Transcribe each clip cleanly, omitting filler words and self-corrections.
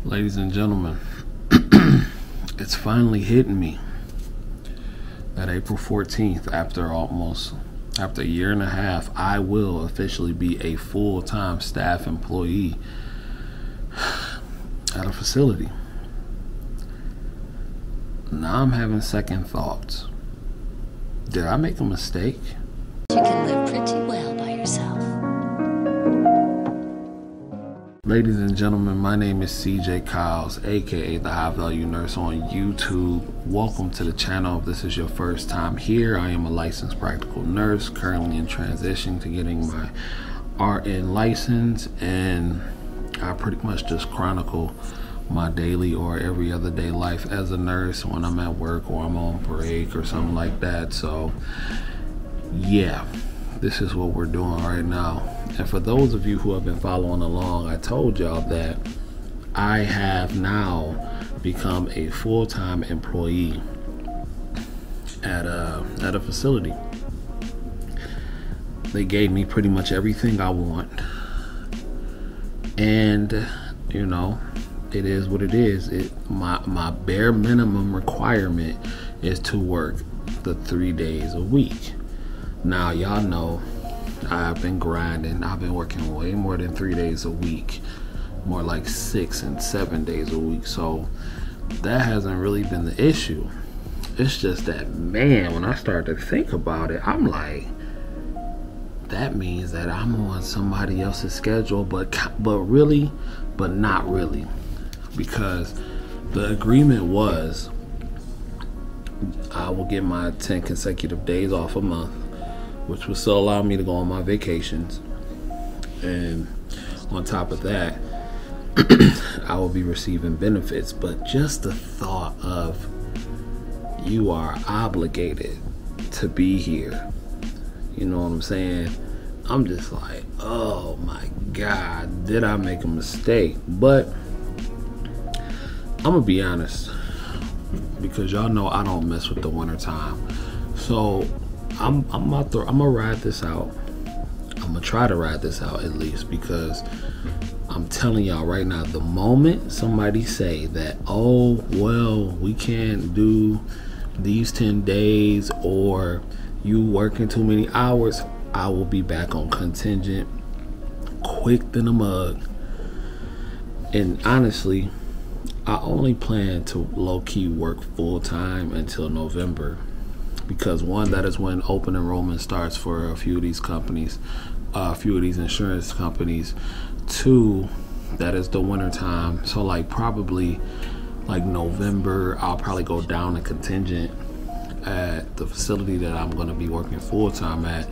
Ladies and gentlemen, it's finally hitting me that April 14th, after a year and a half, I will officially be a full-time staff employee at a facility. Now I'm having second thoughts. Did I make a mistake? You can live pretty well by yourself. Ladies and gentlemen, my name is CJ Kyles, aka the High Value Nurse on YouTube. Welcome to the channel. If this is your first time here, I am a licensed practical nurse, currently in transition to getting my RN license, and I pretty much just chronicle my daily or every other day life as a nurse when I'm at work or I'm on break or something like that. So yeah, this is what we're doing right now. And for those of you who have been following along, I told y'all that I have now become a full-time employee at a facility. They gave me pretty much everything I want, and you know, it is what it is. My bare minimum requirement is to work the 3 days a week. Now y'all know I've been grinding. I've been working way more than 3 days a week, more like 6 and 7 days a week. So that hasn't really been the issue. It's just that, man, when I start to think about it, I'm like, that means that I'm on somebody else's schedule, but not really, because the agreement was I will get my 10 consecutive days off a month, which will still allow me to go on my vacations. And on top of that, I will be receiving benefits. But just the thought of you are obligated to be here, you know what I'm saying? I'm just like, oh my God, did I make a mistake? But I'm gonna be honest, because y'all know I don't mess with the winter time. So I'm gonna ride this out. I'm gonna try to ride this out at least, because I'm telling y'all right now, the moment somebody say that, oh well, we can't do these 10 days or you working too many hours, I will be back on contingent quick than a mug. And honestly, I only plan to low-key work full-time until November, because one, that is when open enrollment starts for a few of these companies, a few of these insurance companies. Two, that is the winter time. So like probably like November, I'll probably go down to contingent at the facility that I'm going to be working full-time at.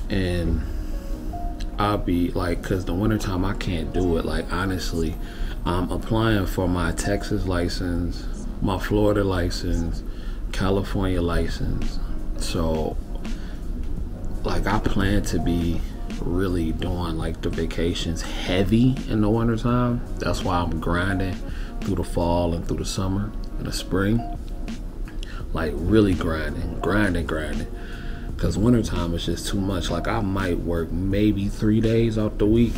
And I'll be like, because the winter time I can't do it. Like honestly, I'm applying for my Texas license, my Florida license, California license. So like I plan to be really doing like the vacations heavy in the winter time. That's why I'm grinding through the fall and through the summer and the spring. Like really grinding, because wintertime is just too much. Like I might work maybe 3 days out the week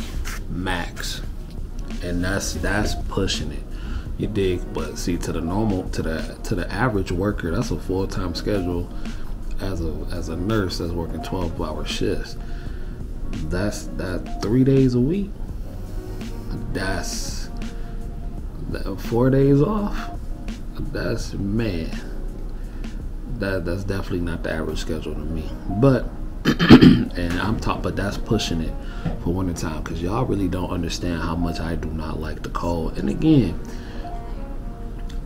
max, and that's pushing it, you dig? But see, to the average worker, that's a full-time schedule. As a nurse that's working 12-hour shifts, that's 3 days a week. That's 4 days off. That's, man, that's definitely not the average schedule to me. But but that's pushing it for wintertime, because y'all really don't understand how much I do not like the cold. And again,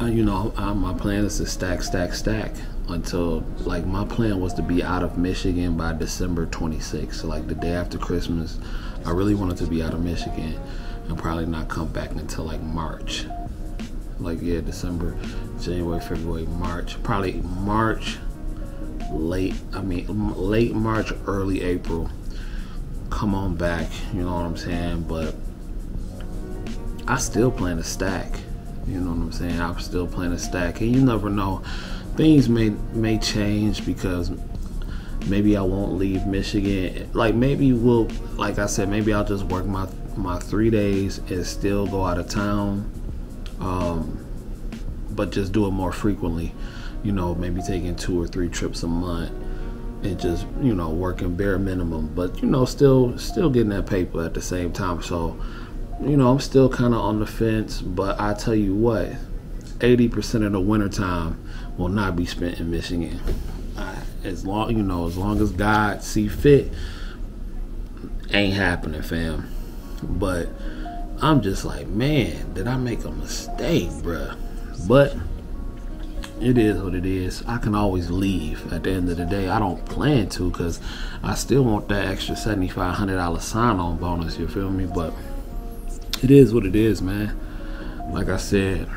you know, my plan is to stack until, like, my plan was to be out of Michigan by December 26th, so like the day after Christmas. I really wanted to be out of Michigan and probably not come back until like March. Like, yeah, December, January, February, March. Probably March, late March, early April. Come on back, you know what I'm saying? But I still plan to stack, you know what I'm saying? I'm still planning to stack. And you never know, things may change, because maybe I won't leave Michigan. Like maybe like I said, maybe I'll just work my 3 days and still go out of town but just do it more frequently. You know, maybe taking 2 or 3 trips a month and just, you know, working bare minimum, but, you know, still getting that paper at the same time. So, you know, I'm still kind of on the fence, but I tell you what, 80% of the winter time will not be spent in Michigan. As long as God see fit, ain't happening, fam. But I'm just like, man, did I make a mistake, bruh? But it is what it is. I can always leave at the end of the day. I don't plan to, because I still want that extra $7,500 sign-on bonus, you feel me? But it is what it is, man. Like I said,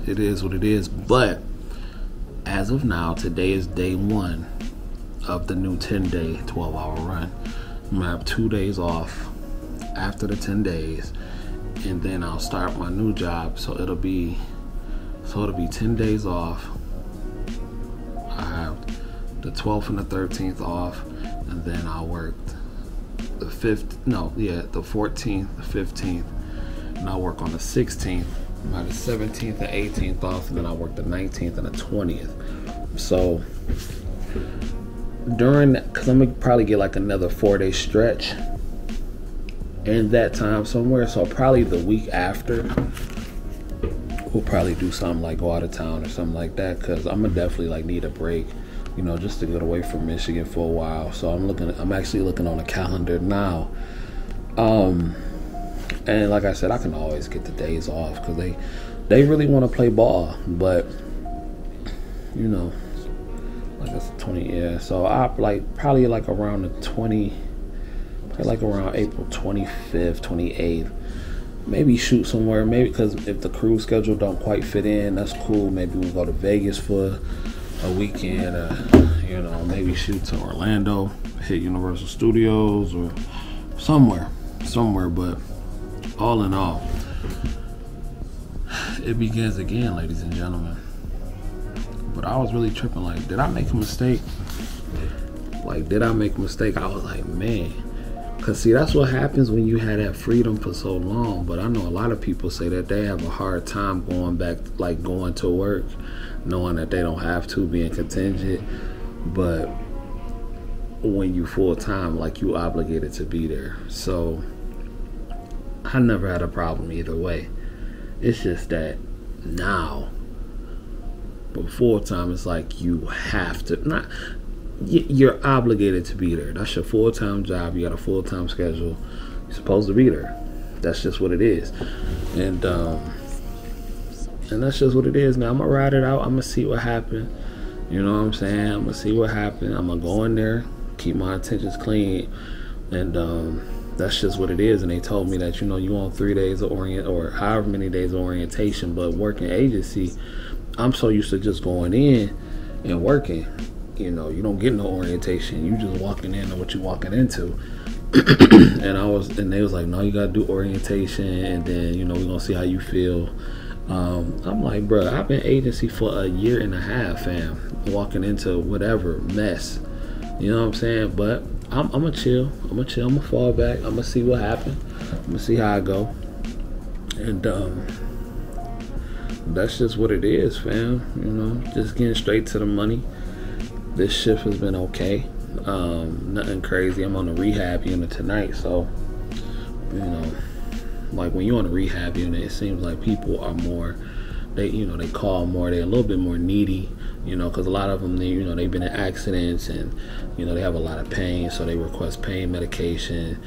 it is what it is. But as of now, today is day 1 of the new 10-day, 12-hour run. I'm gonna have 2 days off after the 10 days, and then I'll start my new job. So it'll be 10 days off. I have the 12th and the 13th off, and then I'll work the 14th, the 15th, and I'll work on the 16th. By the 17th and 18th off, and then I'll work the 19th and the 20th. So during that, because I'm gonna probably get like another 4-day stretch in that time somewhere. So probably the week after, we'll probably do something like go out of town or something like that, because I'm gonna definitely like need a break, you know, just to get away from Michigan for a while. So I'm actually looking on the calendar now. And like I said, I can always get the days off, because they really want to play ball. But, you know, like it's 20, yeah. So I probably around the 20, probably like around April 25th, 28th. Maybe shoot somewhere, maybe, because if the cruise schedule don't quite fit in, that's cool. Maybe we'll go to Vegas for a weekend, you know, maybe shoot to Orlando, hit Universal Studios or somewhere. But all in all, it begins again, ladies and gentlemen. But I was really tripping, like, did I make a mistake? I was like, man. Because, see, that's what happens when you had that freedom for so long. But I know a lot of people say that they have a hard time going back, like going to work, knowing that they don't have to, being contingent. But when you full-time, like, you obligated to be there. So I never had a problem either way. It's just that now, but full-time, it's like you have to, you're obligated to be there. That's your full-time job. You got a full-time schedule. You're supposed to be there. That's just what it is. And that's just what it is. Now I'm gonna ride it out. I'm gonna see what happens. You know what I'm saying? I'm gonna see what happens. I'm gonna go in there, keep my intentions clean, and that's just what it is. And they told me that, you know, you want 3 days of or however many days of orientation, but working agency, I'm so used to just going in and working. You know, you don't get no orientation. You just walking into what you walking into. and they was like, no, you gotta do orientation, and then, you know, we're gonna see how you feel. I'm like, bro, I've been agency for 1.5 years, fam, walking into whatever mess. You know what I'm saying? But I'm gonna chill. I'm gonna fall back. I'm gonna see what happens. I'm gonna see how I go. And that's just what it is, fam. You know, just getting straight to the money. This shift has been okay. Nothing crazy. I'm on the rehab unit tonight, so, you know, like when you're on a rehab unit, it seems like people are more, they call more, they're a little bit more needy, you know, because a lot of them, they've been in accidents, and, you know, they have a lot of pain, so they request pain medication.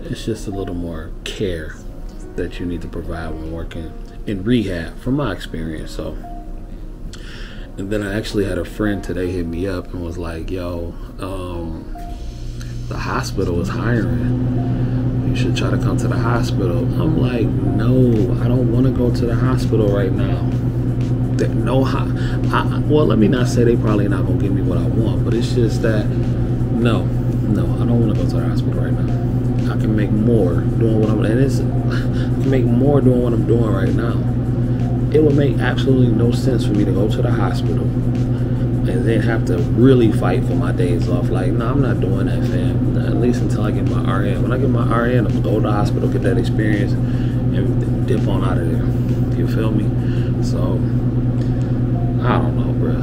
It's just a little more care that you need to provide when working in rehab, from my experience. So, and then I actually had a friend today hit me up and was like, yo, the hospital is hiring. You should try to come to the hospital. I'm like, no, I don't want to go to the hospital right now. Well, let me not say they probably not going to give me what I want, but it's just that, no, I don't want to go to the hospital right now. I can make more doing what I can make more doing what I'm doing right now. It would make absolutely no sense for me to go to the hospital and then have to really fight for my days off. Like, no, I'm not doing that, fam. At least until I get my RN. When I get my RN, I'm gonna go to the hospital, get that experience, and dip on out of there. You feel me? So I don't know, bro.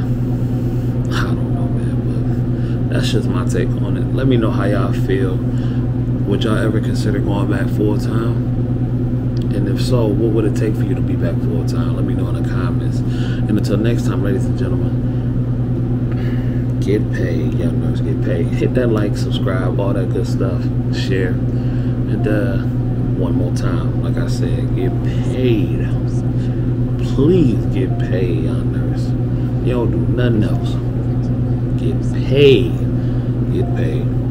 I don't know, man. But that's just my take on it. Let me know how y'all feel. Would y'all ever consider going back full time? And if so, what would it take for you to be back full time? Let me know in the comments. And until next time, ladies and gentlemen, get paid, young nurse, get paid. Hit that like, subscribe, all that good stuff. Share. And one more time, like I said, get paid. Please get paid, young nurse. You don't do nothing else. Get paid. Get paid.